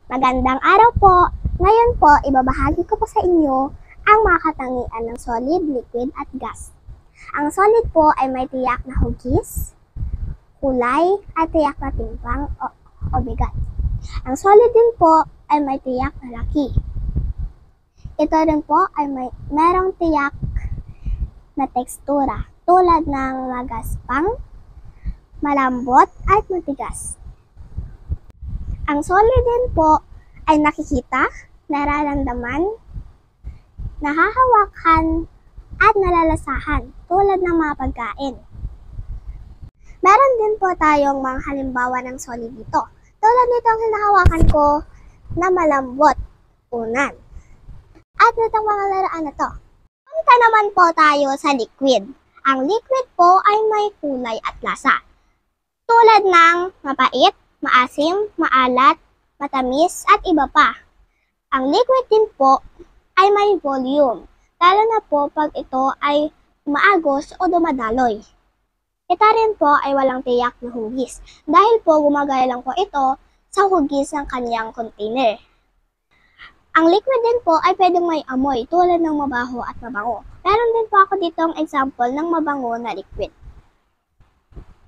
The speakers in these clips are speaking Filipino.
Magandang araw po! Ngayon po, ibabahagi ko po sa inyo ang mga katangian ng solid, liquid at gas. Ang solid po ay may tiyak na hugis, kulay at tiyak na timbang o bigat. Ang solid din po ay may tiyak na laki. Ito rin po ay merong tiyak na tekstura tulad ng magaspang, malambot at matigas. Ang solid din po ay nakikita, nararamdaman, nahahawakan, at nalalasahan tulad ng mga pagkain. Meron din po tayong mga halimbawa ng solid dito. Tulad nitong hinahawakan ko na malambot, unan. At nitong mga laruan na to. Punta naman po tayo sa liquid. Ang liquid po ay may kulay at lasa. Tulad ng mapait, maasim, maalat, matamis, at iba pa. Ang liquid din po ay may volume, lalo na po pag ito ay maagos o dumadaloy. Ito rin po ay walang tiyak na hugis, dahil po gumagaya lang po ito sa hugis ng kanyang container. Ang liquid din po ay pwedeng may amoy tulad ng mabaho at mabango. Meron din po ako ditong example ng mabango na liquid.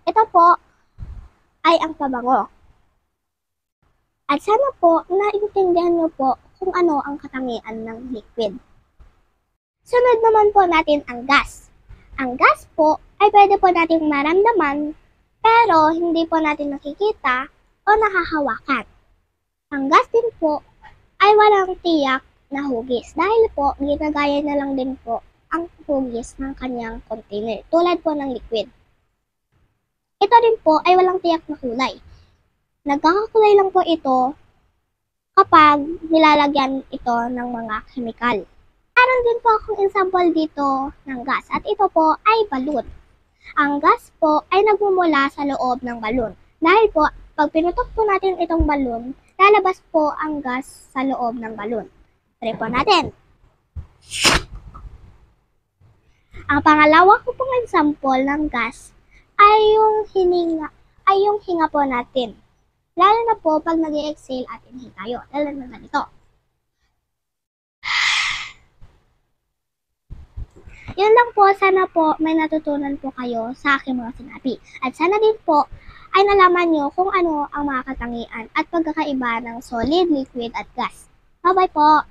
Ito po ay ang pabango. At sana po naintindihan niyo po kung ano ang katangian ng liquid. Sunod naman po natin ang gas. Ang gas po ay pwede po nating maramdaman pero hindi po natin nakikita o nakahawakan. Ang gas din po ay walang tiyak na hugis dahil po ginagaya na lang din po ang hugis ng kanyang container tulad po ng liquid. Ito din po ay walang tiyak na kulay. Nagkakakulay lang po ito kapag nilalagyan ito ng mga chemical. Meron din po akong example dito ng gas at ito po ay balon. Ang gas po ay nagmumula sa loob ng balon. Dahil po, pag pinutok po natin itong balon, lalabas po ang gas sa loob ng balon. Try po natin. Ang pangalawa ko pong example ng gas ay yung hinga po natin. Lalo na po pag nag-i-exhale at inhale tayo. Lalo na ganito. Yun lang po. Sana po may natutunan po kayo sa aking mga sinabi. At sana din po ay nalaman nyo kung ano ang mga katangian at pagkakaiba ng solid, liquid at gas. Bye-bye po!